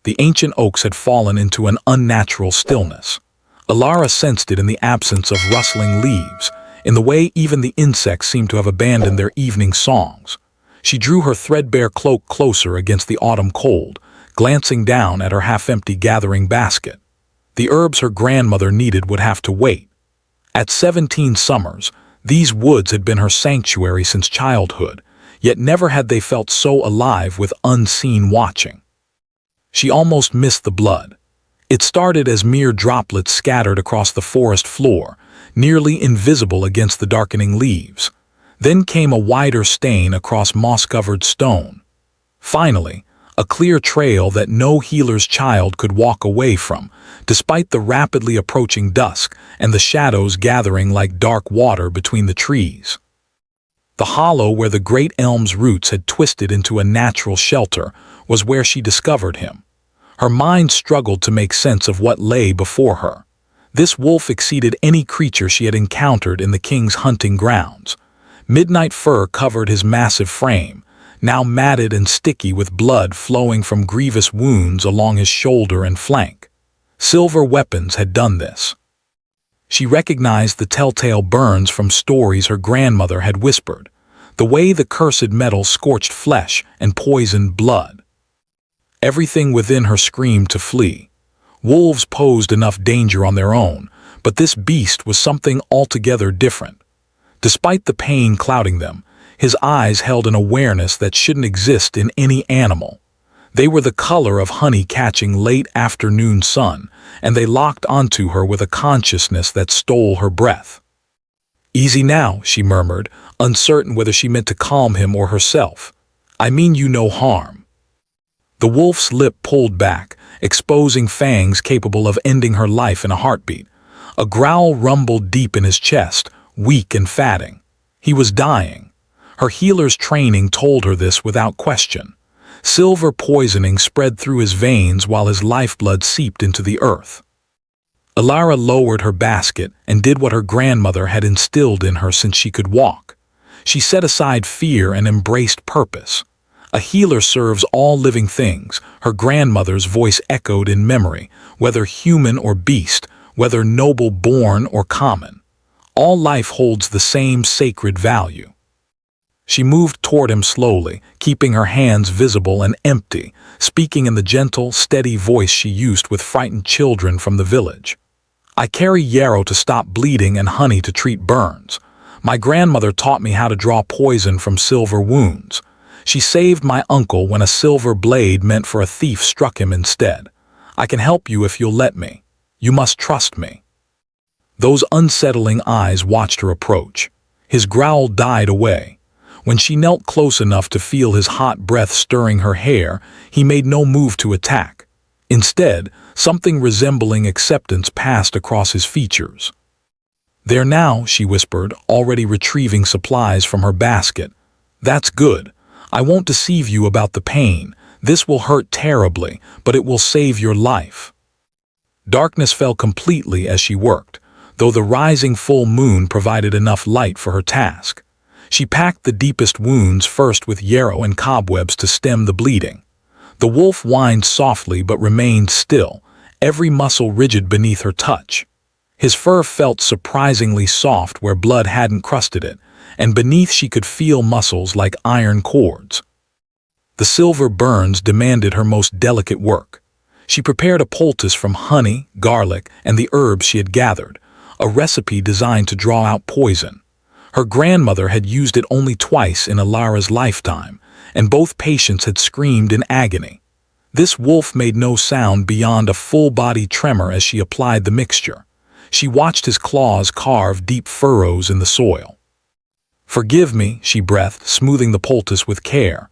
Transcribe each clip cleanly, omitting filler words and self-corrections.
The ancient oaks had fallen into an unnatural stillness. Alara sensed it in the absence of rustling leaves, in the way even the insects seemed to have abandoned their evening songs. She drew her threadbare cloak closer against the autumn cold, glancing down at her half-empty gathering basket. The herbs her grandmother needed would have to wait. At 17 summers, these woods had been her sanctuary since childhood, yet never had they felt so alive with unseen watching. She almost missed the blood. It started as mere droplets scattered across the forest floor, nearly invisible against the darkening leaves. Then came a wider stain across moss-covered stone. Finally, a clear trail that no healer's child could walk away from, despite the rapidly approaching dusk and the shadows gathering like dark water between the trees. The hollow where the great elm's roots had twisted into a natural shelter was where she discovered him. Her mind struggled to make sense of what lay before her. This wolf exceeded any creature she had encountered in the king's hunting grounds. Midnight fur covered his massive frame, now matted and sticky with blood flowing from grievous wounds along his shoulder and flank. Silver weapons had done this. She recognized the telltale burns from stories her grandmother had whispered, the way the cursed metal scorched flesh and poisoned blood. Everything within her screamed to flee. Wolves posed enough danger on their own, but this beast was something altogether different. Despite the pain clouding them, his eyes held an awareness that shouldn't exist in any animal. They were the color of honey catching late afternoon sun, and they locked onto her with a consciousness that stole her breath. "Easy now," she murmured, uncertain whether she meant to calm him or herself. "I mean you no harm." The wolf's lip pulled back, exposing fangs capable of ending her life in a heartbeat. A growl rumbled deep in his chest, weak and fatting. He was dying. Her healer's training told her this without question. Silver poisoning spread through his veins while his lifeblood seeped into the earth. Alara lowered her basket and did what her grandmother had instilled in her since she could walk. She set aside fear and embraced purpose. A healer serves all living things, her grandmother's voice echoed in memory, whether human or beast, whether noble-born or common. All life holds the same sacred value. She moved toward him slowly, keeping her hands visible and empty, speaking in the gentle, steady voice she used with frightened children from the village. "I carry yarrow to stop bleeding and honey to treat burns. My grandmother taught me how to draw poison from silver wounds. She saved my uncle when a silver blade meant for a thief struck him instead. I can help you if you'll let me. You must trust me." Those unsettling eyes watched her approach. His growl died away. When she knelt close enough to feel his hot breath stirring her hair, he made no move to attack. Instead, something resembling acceptance passed across his features. "There now," she whispered, already retrieving supplies from her basket. "That's good. I won't deceive you about the pain. This will hurt terribly, but it will save your life." Darkness fell completely as she worked, though the rising full moon provided enough light for her task. She packed the deepest wounds first with yarrow and cobwebs to stem the bleeding. The wolf whined softly but remained still, every muscle rigid beneath her touch. His fur felt surprisingly soft where blood hadn't crusted it, and beneath she could feel muscles like iron cords. The silver burns demanded her most delicate work. She prepared a poultice from honey, garlic, and the herbs she had gathered, a recipe designed to draw out poison. Her grandmother had used it only twice in Alara's lifetime, and both patients had screamed in agony. This wolf made no sound beyond a full-body tremor as she applied the mixture. She watched his claws carve deep furrows in the soil. "Forgive me," she breathed, smoothing the poultice with care.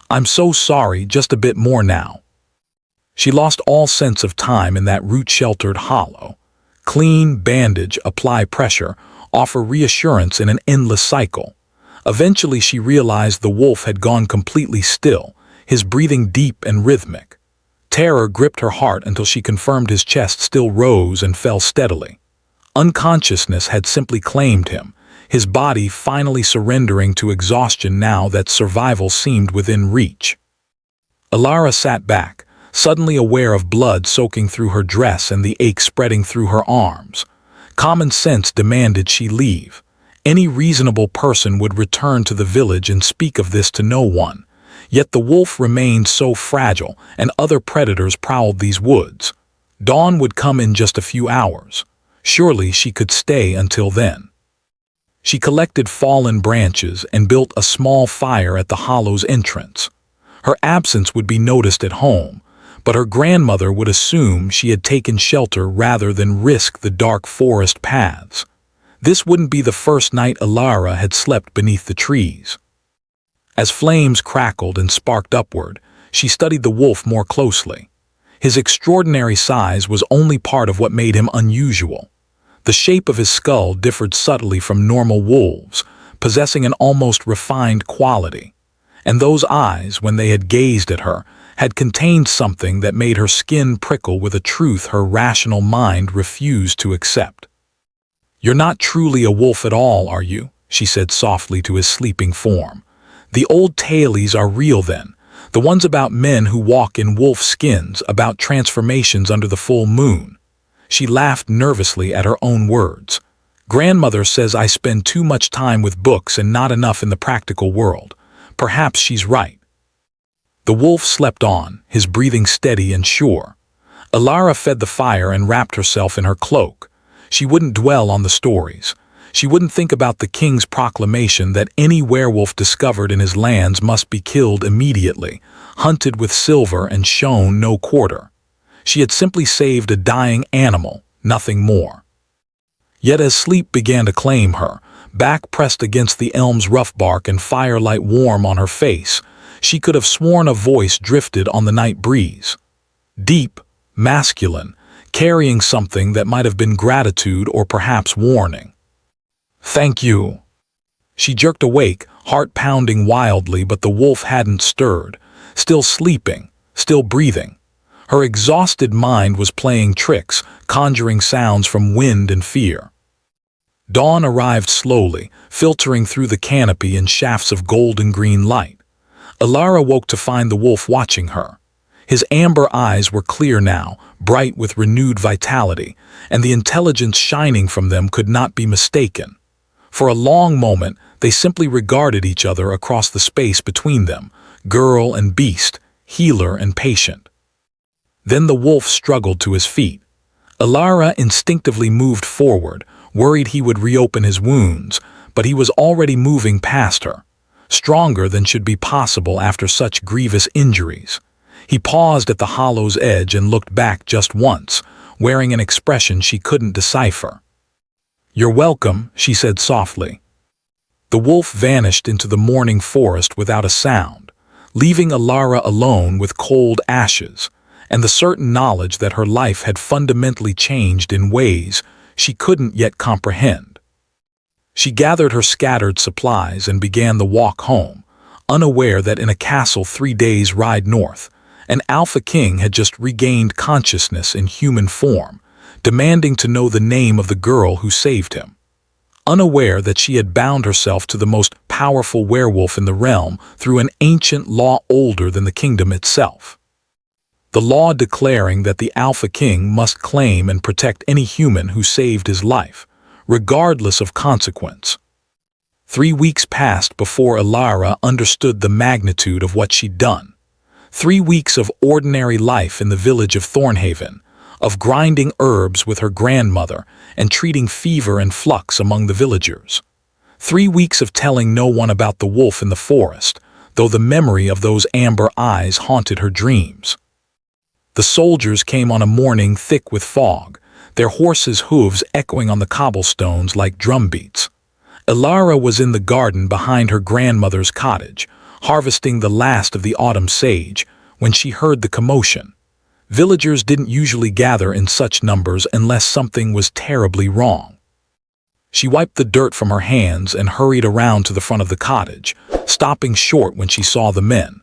"I'm so sorry, just a bit more now." She lost all sense of time in that root-sheltered hollow. Clean, bandage, apply pressure, offer reassurance in an endless cycle. Eventually she realized the wolf had gone completely still, his breathing deep and rhythmic. Terror gripped her heart until she confirmed his chest still rose and fell steadily. Unconsciousness had simply claimed him, his body finally surrendering to exhaustion now that survival seemed within reach. Alara sat back, suddenly aware of blood soaking through her dress and the ache spreading through her arms. Common sense demanded she leave. Any reasonable person would return to the village and speak of this to no one. Yet the wolf remained so fragile, and other predators prowled these woods. Dawn would come in just a few hours. Surely she could stay until then. She collected fallen branches and built a small fire at the hollow's entrance. Her absence would be noticed at home, but her grandmother would assume she had taken shelter rather than risk the dark forest paths. This wouldn't be the first night Alara had slept beneath the trees. As flames crackled and sparked upward, she studied the wolf more closely. His extraordinary size was only part of what made him unusual. The shape of his skull differed subtly from normal wolves, possessing an almost refined quality. And those eyes, when they had gazed at her, had contained something that made her skin prickle with a truth her rational mind refused to accept. "You're not truly a wolf at all, are you?" she said softly to his sleeping form. "The old tales are real then, the ones about men who walk in wolf skins, about transformations under the full moon." She laughed nervously at her own words. "Grandmother says I spend too much time with books and not enough in the practical world. Perhaps she's right." The wolf slept on, his breathing steady and sure. Alara fed the fire and wrapped herself in her cloak. She wouldn't dwell on the stories. She wouldn't think about the king's proclamation that any werewolf discovered in his lands must be killed immediately, hunted with silver and shown no quarter. She had simply saved a dying animal, nothing more. Yet as sleep began to claim her, back pressed against the elm's rough bark and firelight warm on her face, she could have sworn a voice drifted on the night breeze. Deep, masculine, carrying something that might have been gratitude or perhaps warning. "Thank you." She jerked awake, heart pounding wildly, but the wolf hadn't stirred, still sleeping, still breathing. Her exhausted mind was playing tricks, conjuring sounds from wind and fear. Dawn arrived slowly, filtering through the canopy in shafts of golden-green light. Alara woke to find the wolf watching her. His amber eyes were clear now, bright with renewed vitality, and the intelligence shining from them could not be mistaken. For a long moment, they simply regarded each other across the space between them, girl and beast, healer and patient. Then the wolf struggled to his feet. Alara instinctively moved forward, worried he would reopen his wounds, but he was already moving past her, stronger than should be possible after such grievous injuries. He paused at the hollow's edge and looked back just once, wearing an expression she couldn't decipher. "You're welcome," she said softly. The wolf vanished into the morning forest without a sound, leaving Alara alone with cold ashes, and the certain knowledge that her life had fundamentally changed in ways she couldn't yet comprehend. She gathered her scattered supplies and began the walk home, unaware that in a castle 3 days' ride north, an Alpha King had just regained consciousness in human form, demanding to know the name of the girl who saved him. Unaware that she had bound herself to the most powerful werewolf in the realm through an ancient law older than the kingdom itself. The law declaring that the Alpha King must claim and protect any human who saved his life, regardless of consequence. 3 weeks passed before Alara understood the magnitude of what she'd done. 3 weeks of ordinary life in the village of Thornhaven, of grinding herbs with her grandmother and treating fever and flux among the villagers. 3 weeks of telling no one about the wolf in the forest, though the memory of those amber eyes haunted her dreams. The soldiers came on a morning thick with fog, their horses' hooves echoing on the cobblestones like drumbeats. Alara was in the garden behind her grandmother's cottage, harvesting the last of the autumn sage, when she heard the commotion. Villagers didn't usually gather in such numbers unless something was terribly wrong. She wiped the dirt from her hands and hurried around to the front of the cottage, stopping short when she saw the men.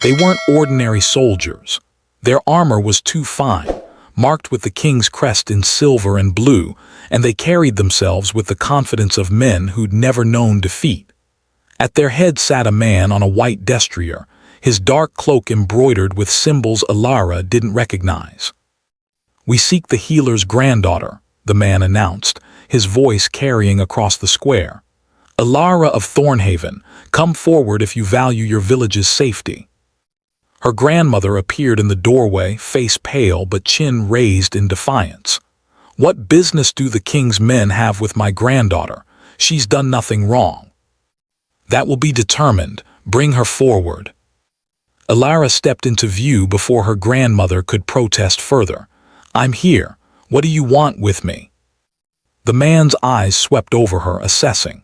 They weren't ordinary soldiers. Their armor was too fine, marked with the king's crest in silver and blue, and they carried themselves with the confidence of men who'd never known defeat. At their head sat a man on a white destrier, his dark cloak embroidered with symbols Alara didn't recognize. "We seek the healer's granddaughter," the man announced, his voice carrying across the square. "Alara of Thornhaven, come forward if you value your village's safety." Her grandmother appeared in the doorway, face pale but chin raised in defiance. "What business do the king's men have with my granddaughter? She's done nothing wrong." "That will be determined. Bring her forward." Alara stepped into view before her grandmother could protest further. "I'm here. What do you want with me?" The man's eyes swept over her, assessing.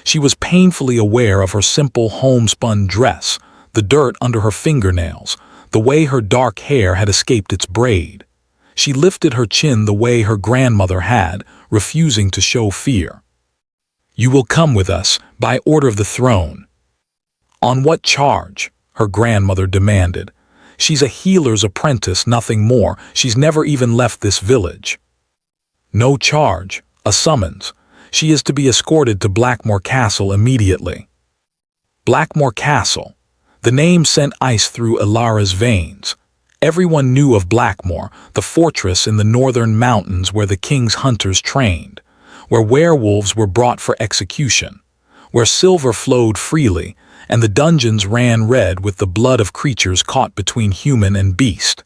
She was painfully aware of her simple homespun dress, the dirt under her fingernails, the way her dark hair had escaped its braid. She lifted her chin the way her grandmother had, refusing to show fear. "You will come with us, by order of the throne." "On what charge?" her grandmother demanded. "She's a healer's apprentice, nothing more. She's never even left this village." "No charge, a summons. She is to be escorted to Blackmore Castle immediately." Blackmore Castle. The name sent ice through Alara's veins. Everyone knew of Blackmore, the fortress in the northern mountains where the king's hunters trained, where werewolves were brought for execution, where silver flowed freely, and the dungeons ran red with the blood of creatures caught between human and beast.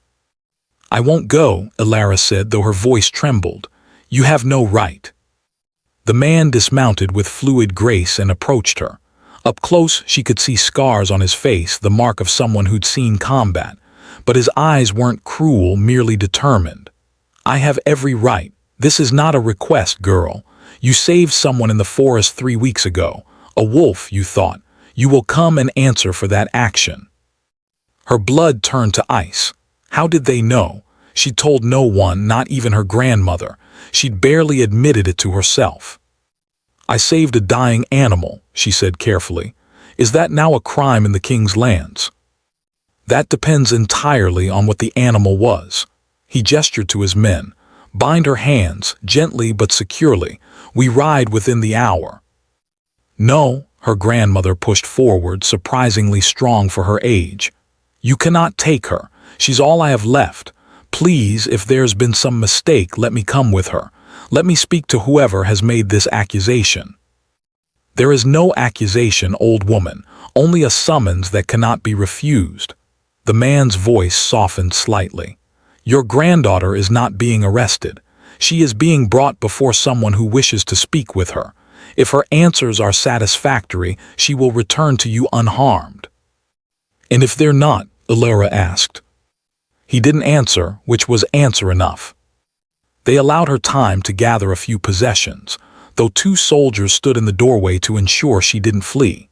"I won't go," Alara said, though her voice trembled. "You have no right." The man dismounted with fluid grace and approached her. Up close, she could see scars on his face, the mark of someone who'd seen combat, but his eyes weren't cruel, merely determined. "I have every right. This is not a request, girl. You saved someone in the forest 3 weeks ago. A wolf, you thought. You will come and answer for that action." Her blood turned to ice. How did they know? She'd told no one, not even her grandmother. She'd barely admitted it to herself. "I saved a dying animal," she said carefully. "Is that now a crime in the king's lands?" "That depends entirely on what the animal was." He gestured to his men. "Bind her hands, gently but securely. We ride within the hour." "No," her grandmother pushed forward, surprisingly strong for her age. "You cannot take her. She's all I have left. Please, if there's been some mistake, let me come with her. Let me speak to whoever has made this accusation." "There is no accusation, old woman, only a summons that cannot be refused." The man's voice softened slightly. "Your granddaughter is not being arrested. She is being brought before someone who wishes to speak with her. If her answers are satisfactory, she will return to you unharmed." "And if they're not?" Alara asked. He didn't answer, which was answer enough. They allowed her time to gather a few possessions, though 2 soldiers stood in the doorway to ensure she didn't flee.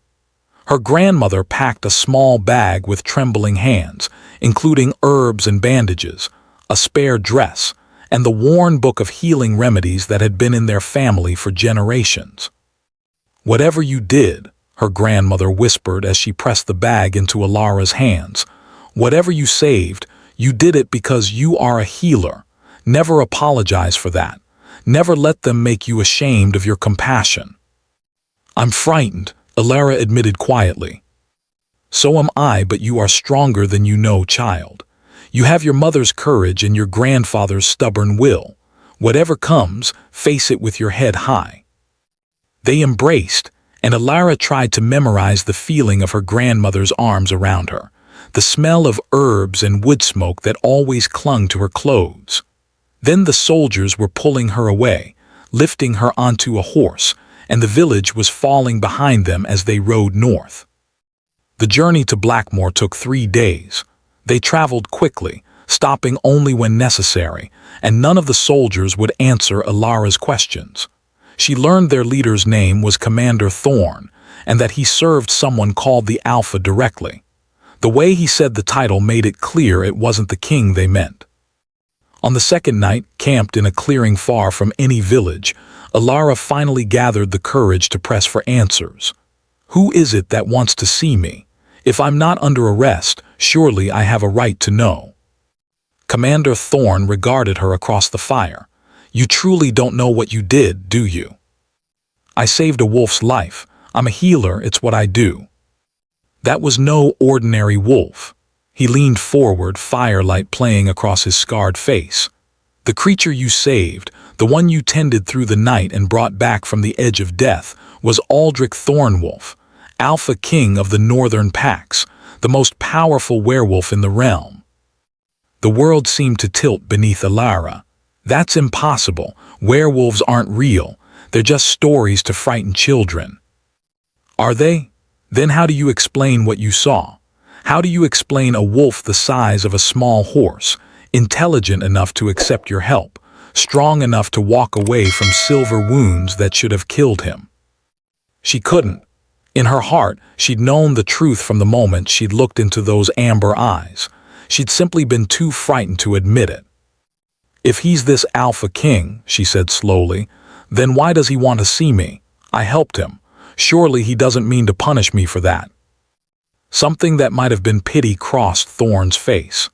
Her grandmother packed a small bag with trembling hands, including herbs and bandages, a spare dress, and the worn book of healing remedies that had been in their family for generations. "Whatever you did," her grandmother whispered as she pressed the bag into Alara's hands, "whatever you saved, you did it because you are a healer. Never apologize for that. Never let them make you ashamed of your compassion." "I'm frightened," Alara admitted quietly. "So am I, but you are stronger than you know, child. You have your mother's courage and your grandfather's stubborn will. Whatever comes, face it with your head high." They embraced, and Alara tried to memorize the feeling of her grandmother's arms around her, the smell of herbs and wood smoke that always clung to her clothes. Then the soldiers were pulling her away, lifting her onto a horse, and the village was falling behind them as they rode north. The journey to Blackmore took 3 days. They traveled quickly, stopping only when necessary, and none of the soldiers would answer Alara's questions. She learned their leader's name was Commander Thorn, and that he served someone called the Alpha directly. The way he said the title made it clear it wasn't the king they meant. On the second night, camped in a clearing far from any village, Alara finally gathered the courage to press for answers. "Who is it that wants to see me? If I'm not under arrest, surely I have a right to know." Commander Thorn regarded her across the fire. "You truly don't know what you did, do you?" "I saved a wolf's life. I'm a healer, it's what I do." That was no ordinary wolf. He leaned forward, firelight playing across his scarred face. The creature you saved, the one you tended through the night and brought back from the edge of death, was Aldrich Thornwolf, Alpha King of the Northern Packs, the most powerful werewolf in the realm. The world seemed to tilt beneath Alara. That's impossible. Werewolves aren't real. They're just stories to frighten children. Are they? Then how do you explain what you saw? How do you explain a wolf the size of a small horse, intelligent enough to accept your help, strong enough to walk away from silver wounds that should have killed him? She couldn't. In her heart, she'd known the truth from the moment she'd looked into those amber eyes. She'd simply been too frightened to admit it. If he's this Alpha King, she said slowly, then why does he want to see me? I helped him. Surely he doesn't mean to punish me for that. Something that might have been pity crossed Thorn's face.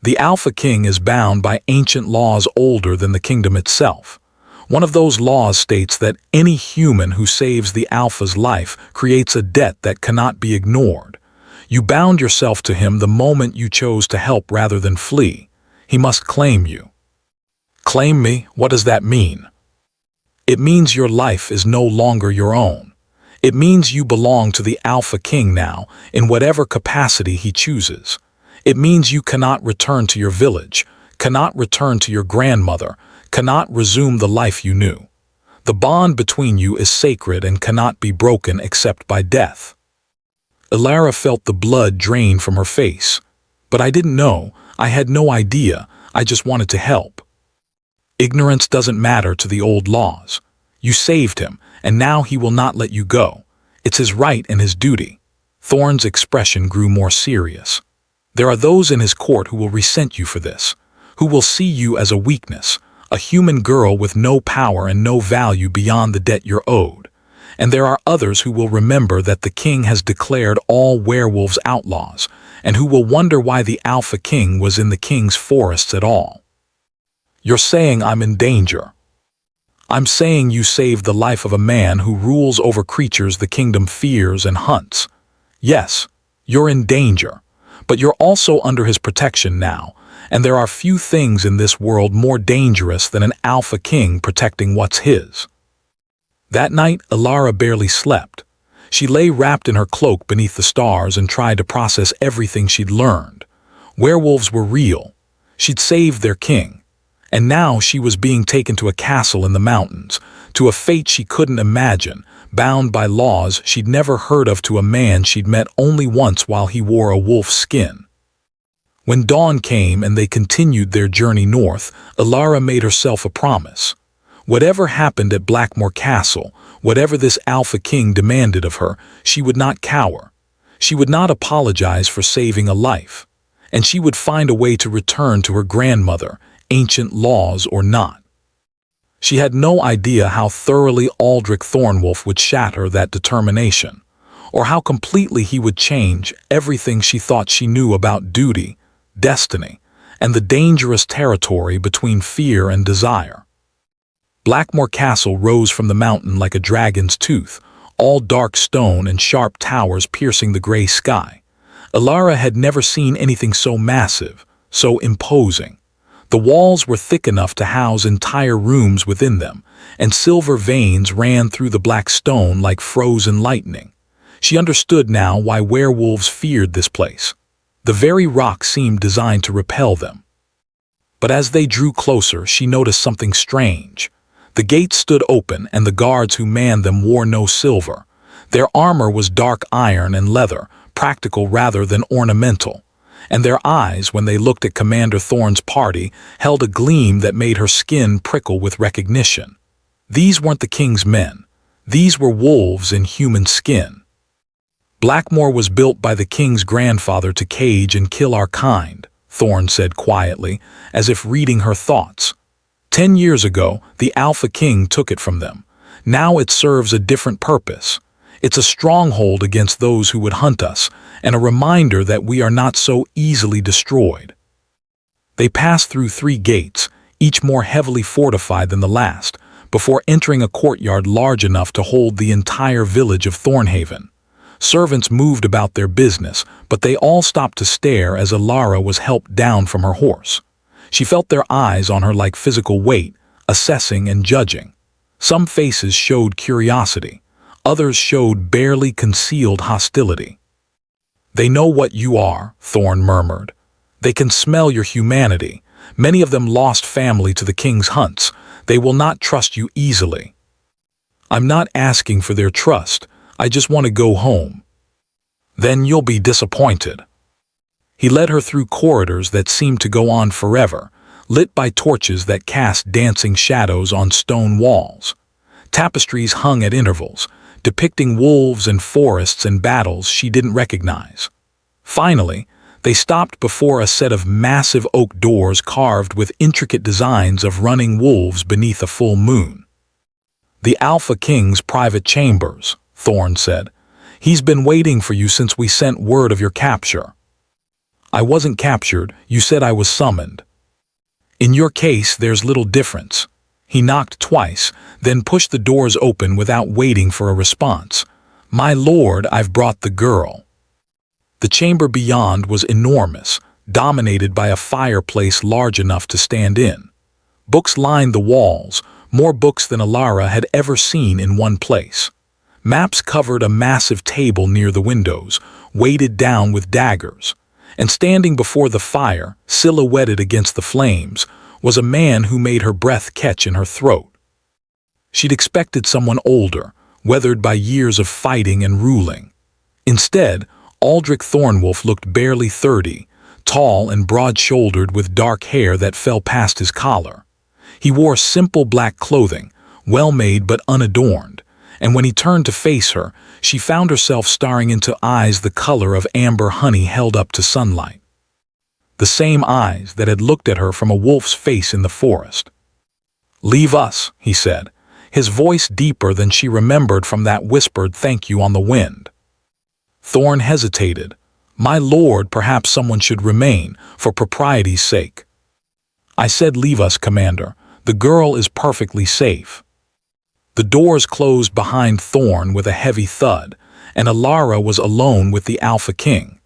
The Alpha King is bound by ancient laws older than the kingdom itself. One of those laws states that any human who saves the Alpha's life creates a debt that cannot be ignored. You bound yourself to him the moment you chose to help rather than flee. He must claim you. Claim me? What does that mean? It means your life is no longer your own. It means you belong to the Alpha King now, in whatever capacity he chooses. It means you cannot return to your village, cannot return to your grandmother, cannot resume the life you knew. The bond between you is sacred and cannot be broken except by death. Alara felt the blood drain from her face. But I didn't know. I had no idea. I just wanted to help. Ignorance doesn't matter to the old laws. You saved him, and now he will not let you go. It's his right and his duty. Thorn's expression grew more serious. There are those in his court who will resent you for this, who will see you as a weakness, a human girl with no power and no value beyond the debt you're owed. And there are others who will remember that the king has declared all werewolves outlaws, and who will wonder why the Alpha King was in the king's forests at all. You're saying I'm in danger. I'm saying you saved the life of a man who rules over creatures the kingdom fears and hunts. Yes, you're in danger, but you're also under his protection now, and there are few things in this world more dangerous than an Alpha King protecting what's his. That night, Alara barely slept. She lay wrapped in her cloak beneath the stars and tried to process everything she'd learned. Werewolves were real. She'd saved their king. And now she was being taken to a castle in the mountains, to a fate she couldn't imagine, bound by laws she'd never heard of, to a man she'd met only once while he wore a wolf's skin. When dawn came and they continued their journey north, Alara made herself a promise. Whatever happened at Blackmore Castle, whatever this Alpha King demanded of her, she would not cower. She would not apologize for saving a life. And she would find a way to return to her grandmother, ancient laws or not. She had no idea how thoroughly Aldrich Thornwolf would shatter that determination, or how completely he would change everything she thought she knew about duty, destiny, and the dangerous territory between fear and desire. Blackmore Castle rose from the mountain like a dragon's tooth, all dark stone and sharp towers piercing the gray sky. Alara had never seen anything so massive, so imposing. The walls were thick enough to house entire rooms within them, and silver veins ran through the black stone like frozen lightning. She understood now why werewolves feared this place. The very rock seemed designed to repel them. But as they drew closer, she noticed something strange. The gates stood open, and the guards who manned them wore no silver. Their armor was dark iron and leather, practical rather than ornamental. And their eyes, when they looked at Commander Thorn's party, held a gleam that made her skin prickle with recognition. These weren't the king's men. These were wolves in human skin. Blackmore was built by the king's grandfather to cage and kill our kind, Thorn said quietly, as if reading her thoughts. 10 years ago, the Alpha King took it from them. Now it serves a different purpose. It's a stronghold against those who would hunt us, and a reminder that we are not so easily destroyed. They passed through 3 gates, each more heavily fortified than the last, before entering a courtyard large enough to hold the entire village of Thornhaven. Servants moved about their business, but they all stopped to stare as Alara was helped down from her horse. She felt their eyes on her like physical weight, assessing and judging. Some faces showed curiosity. Others showed barely concealed hostility. "They know what you are," Thorn murmured. "They can smell your humanity. Many of them lost family to the king's hunts. They will not trust you easily." "I'm not asking for their trust. I just want to go home." "Then you'll be disappointed." He led her through corridors that seemed to go on forever, lit by torches that cast dancing shadows on stone walls. Tapestries hung at intervals, depicting wolves and forests and battles she didn't recognize. Finally, they stopped before a set of massive oak doors carved with intricate designs of running wolves beneath a full moon. "The Alpha King's private chambers," Thorn said. "He's been waiting for you since we sent word of your capture." "I wasn't captured, you said I was summoned." "In your case, there's little difference." He knocked twice, then pushed the doors open without waiting for a response. "My lord, I've brought the girl." The chamber beyond was enormous, dominated by a fireplace large enough to stand in. Books lined the walls, more books than Alara had ever seen in one place. Maps covered a massive table near the windows, weighted down with daggers. And standing before the fire, silhouetted against the flames, was a man who made her breath catch in her throat. She'd expected someone older, weathered by years of fighting and ruling. Instead, Aldrich Thornwolf looked barely 30, tall and broad-shouldered with dark hair that fell past his collar. He wore simple black clothing, well-made but unadorned, and when he turned to face her, she found herself staring into eyes the color of amber honey held up to sunlight. The same eyes that had looked at her from a wolf's face in the forest. "Leave us," he said, his voice deeper than she remembered from that whispered thank you on the wind. Thorn hesitated. "My lord, perhaps someone should remain, for propriety's sake." "I said leave us, Commander. The girl is perfectly safe." The doors closed behind Thorn with a heavy thud, and Alara was alone with the Alpha King.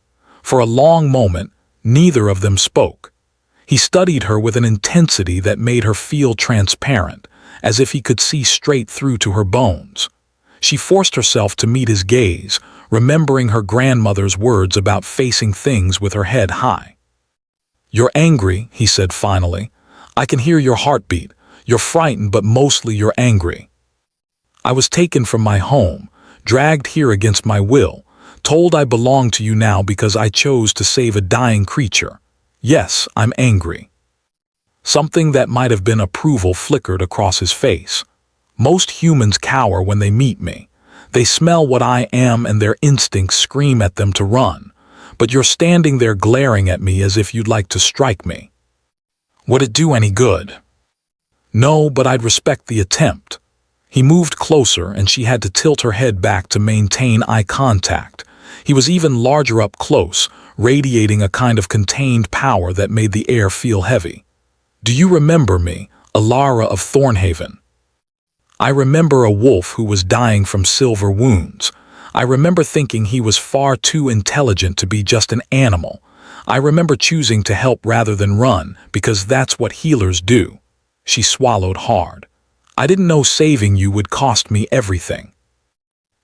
For a long moment, neither of them spoke. He studied her with an intensity that made her feel transparent, as if he could see straight through to her bones. She forced herself to meet his gaze, remembering her grandmother's words about facing things with her head high. "You're angry," he said finally. "I can hear your heartbeat. You're frightened, but mostly you're angry. I was taken from my home, dragged here against my will, told I belong to you now because I chose to save a dying creature. Yes, I'm angry." Something that might have been approval flickered across his face. "Most humans cower when they meet me. They smell what I am and their instincts scream at them to run. But you're standing there glaring at me as if you'd like to strike me. Would it do any good?" "No, but I'd respect the attempt." He moved closer and she had to tilt her head back to maintain eye contact. He was even larger up close, radiating a kind of contained power that made the air feel heavy. "Do you remember me, Alara of Thornhaven?" "I remember a wolf who was dying from silver wounds. I remember thinking he was far too intelligent to be just an animal. I remember choosing to help rather than run, because that's what healers do." She swallowed hard. "I didn't know saving you would cost me everything."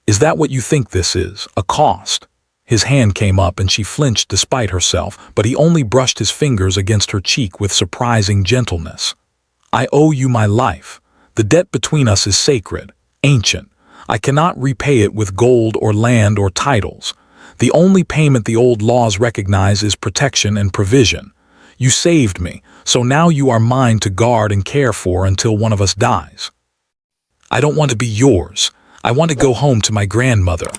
"Is that what you think this is, a cost?" His hand came up and she flinched despite herself, but he only brushed his fingers against her cheek with surprising gentleness. "I owe you my life. The debt between us is sacred, ancient. I cannot repay it with gold or land or titles. The only payment the old laws recognize is protection and provision. You saved me, so now you are mine to guard and care for until one of us dies." "I don't want to be yours. I want to go home to my grandmother."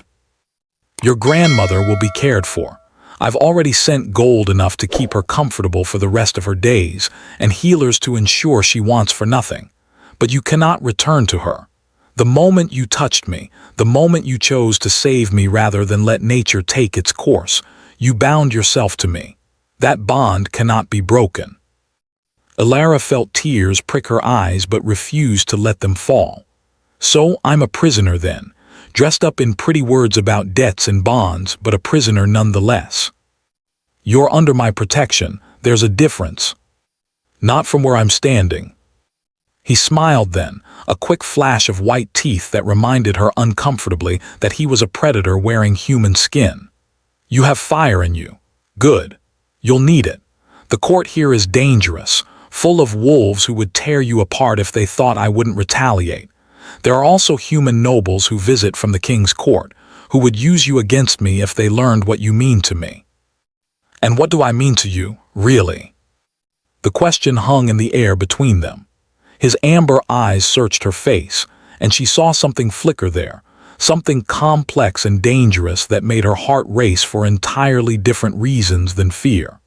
"Your grandmother will be cared for. I've already sent gold enough to keep her comfortable for the rest of her days, and healers to ensure she wants for nothing. But you cannot return to her. The moment you touched me, the moment you chose to save me rather than let nature take its course, you bound yourself to me. That bond cannot be broken." Alara felt tears prick her eyes but refused to let them fall. "So I'm a prisoner then, dressed up in pretty words about debts and bonds, but a prisoner nonetheless. You're under my protection. There's a difference. Not from where I'm standing. He smiled then, a quick flash of white teeth that reminded her uncomfortably that he was a predator wearing human skin. You have fire in you. Good. You'll need it. The court here is dangerous, full of wolves who would tear you apart if they thought I wouldn't retaliate. There are also human nobles who visit from the king's court, who would use you against me if they learned what you mean to me. And what do I mean to you, really? The question hung in the air between them. His amber eyes searched her face, and she saw something flicker there, something complex and dangerous that made her heart race for entirely different reasons than fear.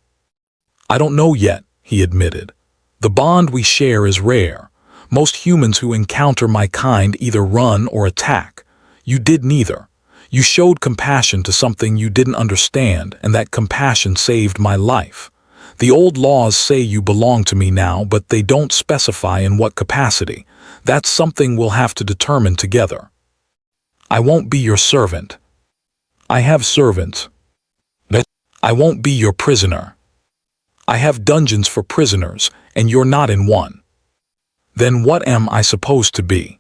I don't know yet, he admitted. The bond we share is rare. Most humans who encounter my kind either run or attack. You did neither. You showed compassion to something you didn't understand, and that compassion saved my life. The old laws say you belong to me now, but they don't specify in what capacity. That's something we'll have to determine together. I won't be your servant. I have servants. I won't be your prisoner. I have dungeons for prisoners, and you're not in one. Then what am I supposed to be?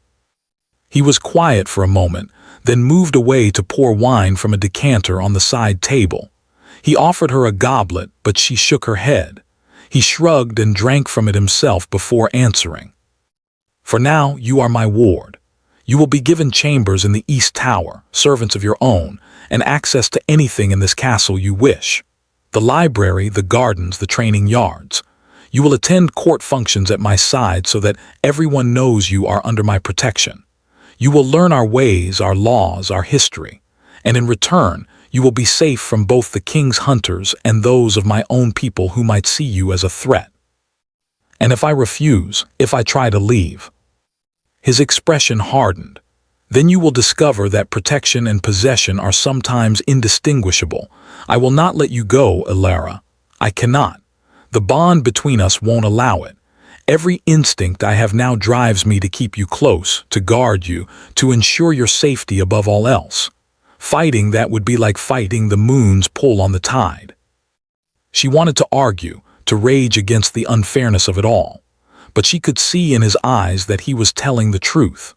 He was quiet for a moment, then moved away to pour wine from a decanter on the side table. He offered her a goblet, but she shook her head. He shrugged and drank from it himself before answering. For now, you are my ward. You will be given chambers in the East Tower, servants of your own, and access to anything in this castle you wish. The library, the gardens, the training yards. You will attend court functions at my side so that everyone knows you are under my protection. You will learn our ways, our laws, our history, and in return, you will be safe from both the king's hunters and those of my own people who might see you as a threat. And if I refuse, if I try to leave? His expression hardened. Then you will discover that protection and possession are sometimes indistinguishable. I will not let you go, Elara. I cannot. The bond between us won't allow it. Every instinct I have now drives me to keep you close, to guard you, to ensure your safety above all else. Fighting that would be like fighting the moon's pull on the tide. She wanted to argue, to rage against the unfairness of it all, but she could see in his eyes that he was telling the truth.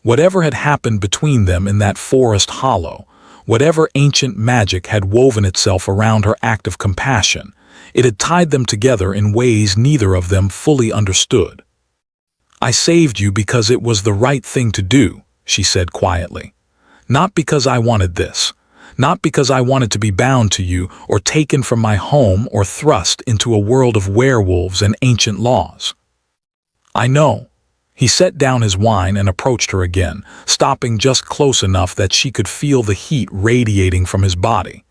Whatever had happened between them in that forest hollow, whatever ancient magic had woven itself around her act of compassion, it had tied them together in ways neither of them fully understood. I saved you because it was the right thing to do, she said quietly. Not because I wanted this, not because I wanted to be bound to you or taken from my home or thrust into a world of werewolves and ancient laws. I know. He set down his wine and approached her again, stopping just close enough that she could feel the heat radiating from his body.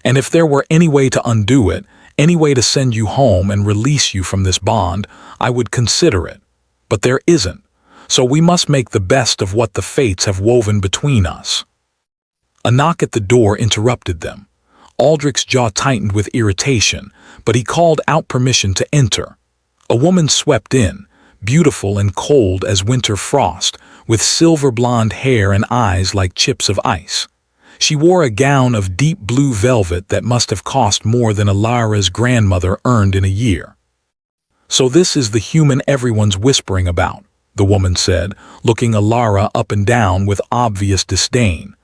And if there were any way to undo it, any way to send you home and release you from this bond, I would consider it. But there isn't. So we must make the best of what the fates have woven between us. A knock at the door interrupted them. Aldrich's jaw tightened with irritation, but he called out permission to enter. A woman swept in, beautiful and cold as winter frost, with silver blonde hair and eyes like chips of ice. She wore a gown of deep blue velvet that must have cost more than Elara's grandmother earned in a year. So this is the human everyone's whispering about, the woman said, looking Elara up and down with obvious disdain.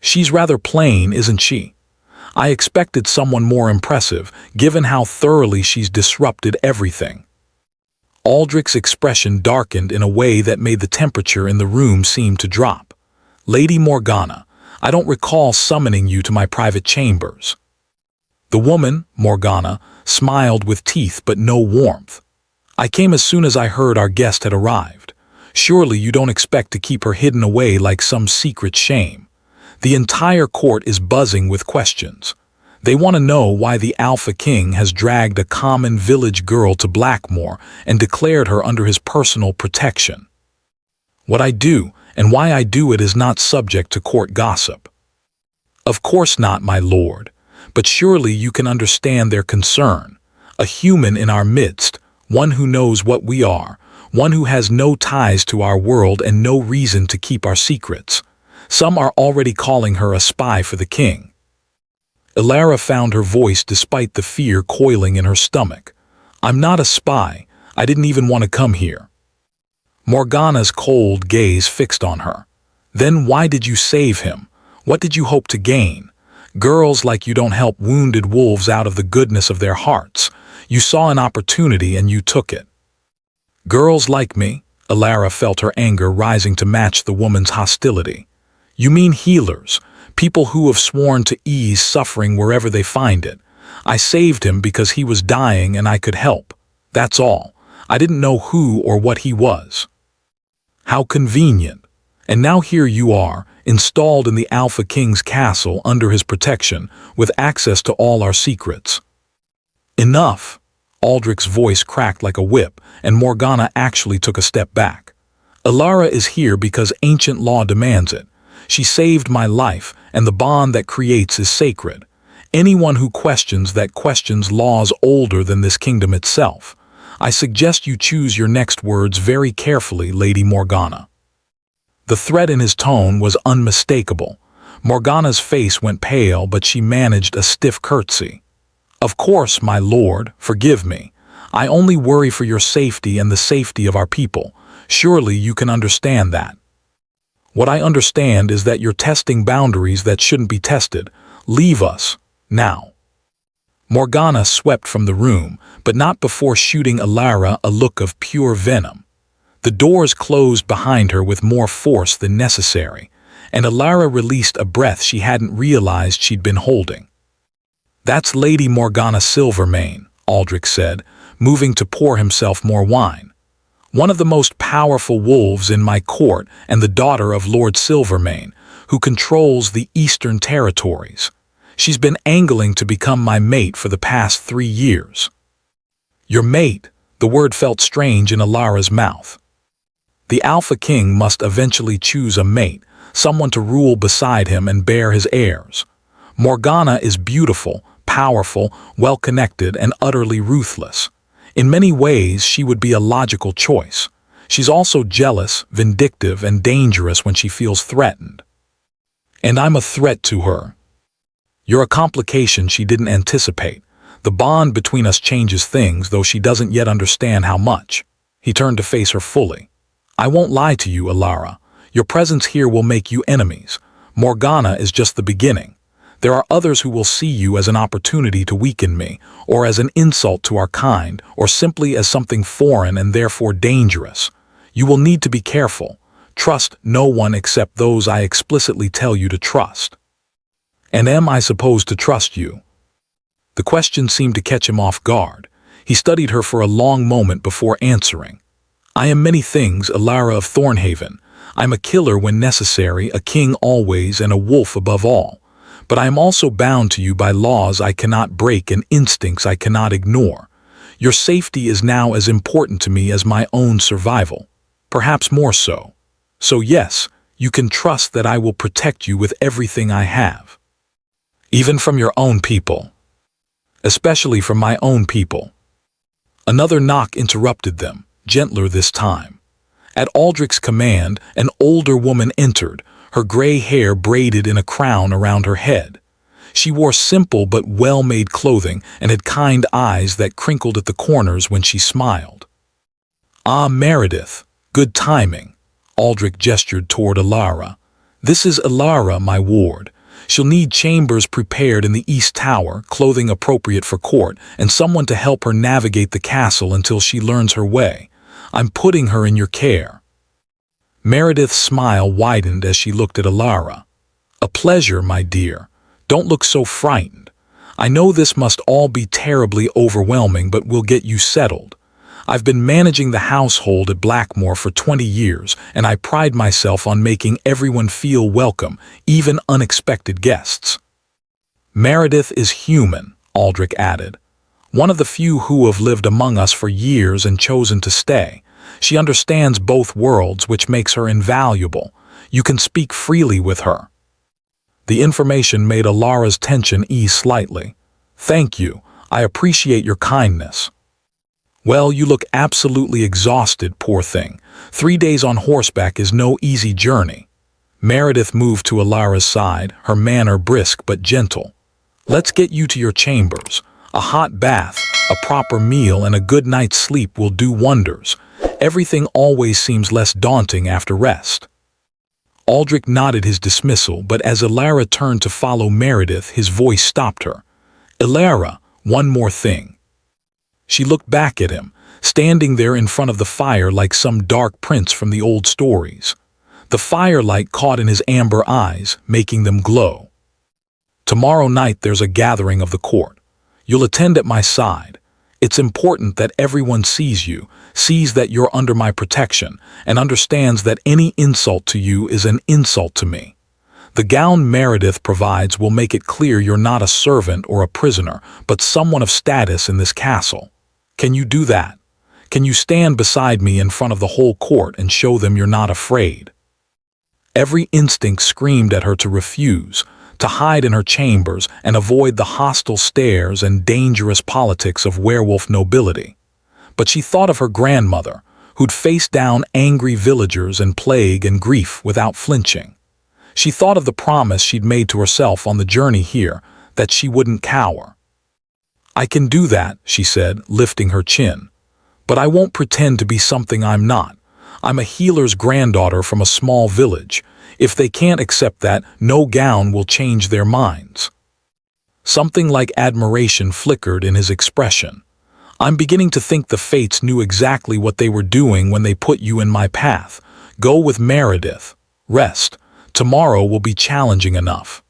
She's rather plain, isn't she? I expected someone more impressive, given how thoroughly she's disrupted everything. Aldrich's expression darkened in a way that made the temperature in the room seem to drop. Lady Morgana, I don't recall summoning you to my private chambers. The woman, Morgana, smiled with teeth but no warmth. I came as soon as I heard our guest had arrived. Surely you don't expect to keep her hidden away like some secret shame. The entire court is buzzing with questions. They want to know why the Alpha King has dragged a common village girl to Blackmoor and declared her under his personal protection. What I do and why I do it is not subject to court gossip. Of course not, my lord, but surely you can understand their concern. A human in our midst, one who knows what we are, one who has no ties to our world and no reason to keep our secrets. Some are already calling her a spy for the king. Elara found her voice despite the fear coiling in her stomach. I'm not a spy. I didn't even want to come here. Morgana's cold gaze fixed on her. Then why did you save him? What did you hope to gain? Girls like you don't help wounded wolves out of the goodness of their hearts. You saw an opportunity and you took it. Girls like me? Elara felt her anger rising to match the woman's hostility. You mean healers, people who have sworn to ease suffering wherever they find it. I saved him because he was dying and I could help. That's all. I didn't know who or what he was. How convenient. And now here you are, installed in the Alpha King's castle under his protection, with access to all our secrets. Enough! Aldrich's voice cracked like a whip, and Morgana actually took a step back. Elara is here because ancient law demands it. She saved my life, and the bond that creates is sacred. Anyone who questions that questions laws older than this kingdom itself. I suggest you choose your next words very carefully, Lady Morgana. The threat in his tone was unmistakable. Morgana's face went pale, but she managed a stiff curtsy. Of course, my lord, forgive me. I only worry for your safety and the safety of our people. Surely you can understand that. What I understand is that you're testing boundaries that shouldn't be tested. Leave us, now. Morgana swept from the room, but not before shooting Elara a look of pure venom. The doors closed behind her with more force than necessary, and Elara released a breath she hadn't realized she'd been holding. That's Lady Morgana Silvermane, Aldrich said, moving to pour himself more wine. One of the most powerful wolves in my court and the daughter of Lord Silvermane, who controls the Eastern Territories. She's been angling to become my mate for the past 3 years. Your mate, the word felt strange in Elara's mouth. The Alpha King must eventually choose a mate, someone to rule beside him and bear his heirs. Morgana is beautiful, powerful, well-connected, and utterly ruthless. In many ways, she would be a logical choice. She's also jealous, vindictive, and dangerous when she feels threatened. And I'm a threat to her. You're a complication she didn't anticipate. The bond between us changes things, though she doesn't yet understand how much. He turned to face her fully. I won't lie to you, Elara. Your presence here will make you enemies. Morgana is just the beginning. There are others who will see you as an opportunity to weaken me, or as an insult to our kind, or simply as something foreign and therefore dangerous. You will need to be careful. Trust no one except those I explicitly tell you to trust. And am I supposed to trust you? The question seemed to catch him off guard. He studied her for a long moment before answering. I am many things, Elara of Thornhaven. I'm a killer when necessary, a king always, and a wolf above all. But I am also bound to you by laws I cannot break and instincts I cannot ignore. Your safety is now as important to me as my own survival, perhaps more so. So yes, you can trust that I will protect you with everything I have. Even from your own people. Especially from my own people. Another knock interrupted them, gentler this time. At Aldrich's command, an older woman entered, her gray hair braided in a crown around her head. She wore simple but well-made clothing and had kind eyes that crinkled at the corners when she smiled. Ah, Meredith, good timing. Aldrich gestured toward Elara. This is Elara, my ward. She'll need chambers prepared in the East Tower, clothing appropriate for court, and someone to help her navigate the castle until she learns her way. I'm putting her in your care. Meredith's smile widened as she looked at Elara. A pleasure, my dear. Don't look so frightened. I know this must all be terribly overwhelming, but we'll get you settled. I've been managing the household at Blackmore for 20 years, and I pride myself on making everyone feel welcome, even unexpected guests. Meredith is human, Aldrich added. One of the few who have lived among us for years and chosen to stay. She understands both worlds, which makes her invaluable. You can speak freely with her. The information made Elara's tension ease slightly. Thank you. I appreciate your kindness. Well, you look absolutely exhausted, poor thing. 3 days on horseback is no easy journey. Meredith moved to Alara's side, her manner brisk but gentle. Let's get you to your chambers. A hot bath, a proper meal, and a good night's sleep will do wonders. Everything always seems less daunting after rest. Aldrich nodded his dismissal, but as Alara turned to follow Meredith, his voice stopped her. Alara, one more thing. She looked back at him, standing there in front of the fire like some dark prince from the old stories. The firelight caught in his amber eyes, making them glow. Tomorrow night there's a gathering of the court. You'll attend at my side. It's important that everyone sees you, sees that you're under my protection, and understands that any insult to you is an insult to me. The gown Meredith provides will make it clear you're not a servant or a prisoner, but someone of status in this castle. Can you do that? Can you stand beside me in front of the whole court and show them you're not afraid? Every instinct screamed at her to refuse, to hide in her chambers and avoid the hostile stares and dangerous politics of werewolf nobility. But she thought of her grandmother, who'd faced down angry villagers and plague and grief without flinching. She thought of the promise she'd made to herself on the journey here, that she wouldn't cower. I can do that, she said, lifting her chin. But I won't pretend to be something I'm not. I'm a healer's granddaughter from a small village. If they can't accept that, no gown will change their minds. Something like admiration flickered in his expression. I'm beginning to think the fates knew exactly what they were doing when they put you in my path. Go with Meredith. Rest. Tomorrow will be challenging enough.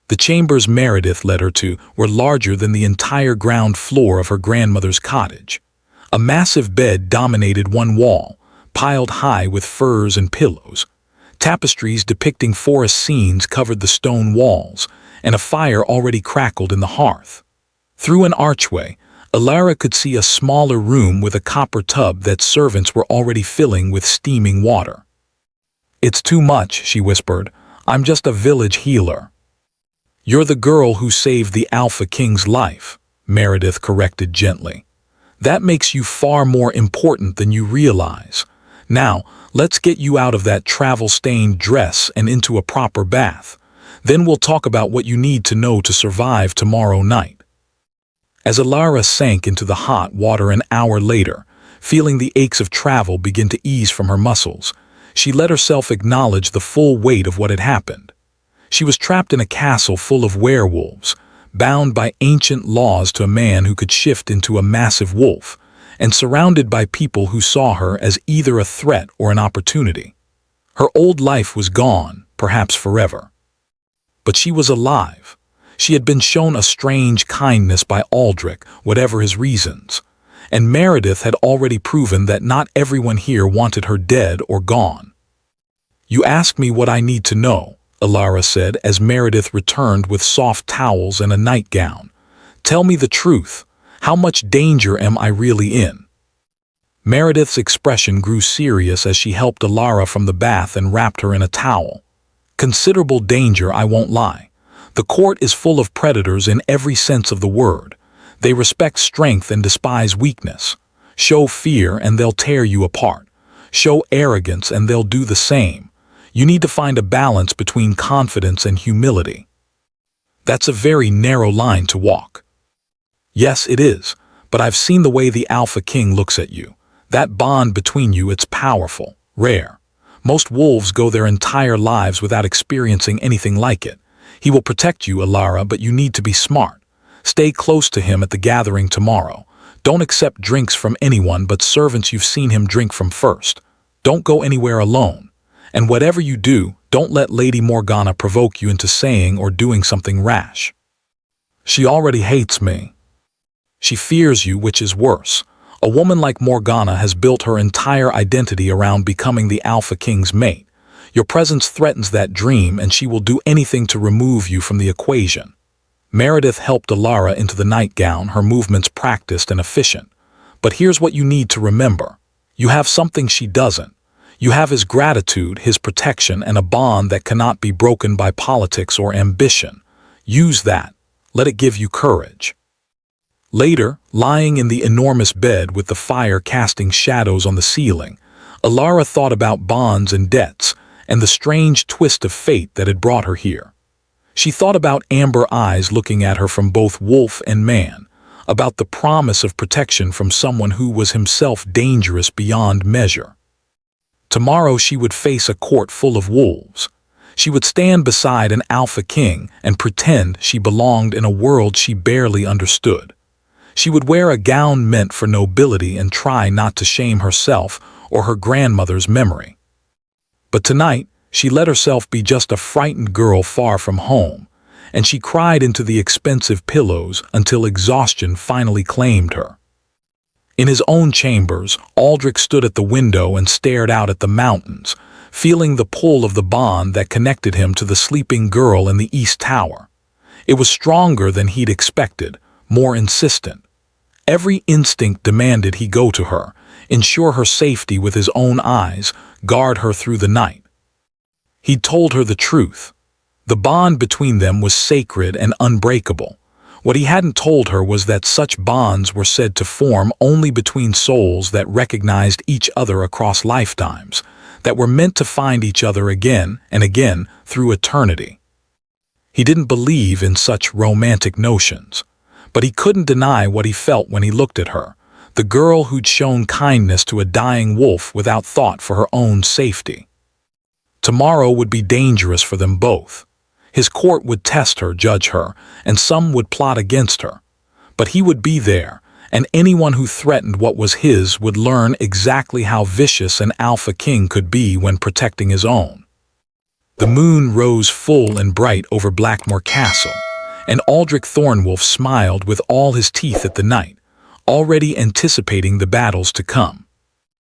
The chambers Meredith led her to were larger than the entire ground floor of her grandmother's cottage. A massive bed dominated one wall, piled high with furs and pillows. Tapestries depicting forest scenes covered the stone walls, and a fire already crackled in the hearth. Through an archway, Alara could see a smaller room with a copper tub that servants were already filling with steaming water. It's too much, she whispered. I'm just a village healer. You're the girl who saved the Alpha King's life, Meredith corrected gently. That makes you far more important than you realize. Now, let's get you out of that travel-stained dress and into a proper bath. Then we'll talk about what you need to know to survive tomorrow night. As Alara sank into the hot water an hour later, feeling the aches of travel begin to ease from her muscles, she let herself acknowledge the full weight of what had happened. She was trapped in a castle full of werewolves, bound by ancient laws to a man who could shift into a massive wolf, and surrounded by people who saw her as either a threat or an opportunity. Her old life was gone, perhaps forever. But she was alive. She had been shown a strange kindness by Aldrich, whatever his reasons, and Meredith had already proven that not everyone here wanted her dead or gone. You ask me what I need to know, Alara said as Meredith returned with soft towels and a nightgown. Tell me the truth. How much danger am I really in? Meredith's expression grew serious as she helped Alara from the bath and wrapped her in a towel. Considerable danger, I won't lie. The court is full of predators in every sense of the word. They respect strength and despise weakness. Show fear and they'll tear you apart. Show arrogance and they'll do the same. You need to find a balance between confidence and humility. That's a very narrow line to walk. Yes, it is, but I've seen the way the Alpha King looks at you. That bond between you, it's powerful, rare. Most wolves go their entire lives without experiencing anything like it. He will protect you, Alara, but you need to be smart. Stay close to him at the gathering tomorrow. Don't accept drinks from anyone but servants you've seen him drink from first. Don't go anywhere alone. And whatever you do, don't let Lady Morgana provoke you into saying or doing something rash. She already hates me. She fears you, which is worse. A woman like Morgana has built her entire identity around becoming the Alpha King's mate. Your presence threatens that dream, and she will do anything to remove you from the equation. Meredith helped Alara into the nightgown, her movements practiced and efficient. But here's what you need to remember. You have something she doesn't. You have his gratitude, his protection, and a bond that cannot be broken by politics or ambition. Use that. Let it give you courage. Later, lying in the enormous bed with the fire casting shadows on the ceiling, Alara thought about bonds and debts, and the strange twist of fate that had brought her here. She thought about amber eyes looking at her from both wolf and man, about the promise of protection from someone who was himself dangerous beyond measure. Tomorrow she would face a court full of wolves. She would stand beside an alpha king and pretend she belonged in a world she barely understood. She would wear a gown meant for nobility and try not to shame herself or her grandmother's memory. But tonight, she let herself be just a frightened girl far from home, and she cried into the expensive pillows until exhaustion finally claimed her. In his own chambers, Aldrich stood at the window and stared out at the mountains, feeling the pull of the bond that connected him to the sleeping girl in the East Tower. It was stronger than he'd expected, more insistent. Every instinct demanded he go to her, ensure her safety with his own eyes, guard her through the night. He'd told her the truth. The bond between them was sacred and unbreakable. What he hadn't told her was that such bonds were said to form only between souls that recognized each other across lifetimes, that were meant to find each other again and again through eternity. He didn't believe in such romantic notions, but he couldn't deny what he felt when he looked at her, the girl who'd shown kindness to a dying wolf without thought for her own safety. Tomorrow would be dangerous for them both. His court would test her, judge her, and some would plot against her. But he would be there, and anyone who threatened what was his would learn exactly how vicious an alpha king could be when protecting his own. The moon rose full and bright over Blackmore Castle, and Aldrich Thornwolf smiled with all his teeth at the night, already anticipating the battles to come.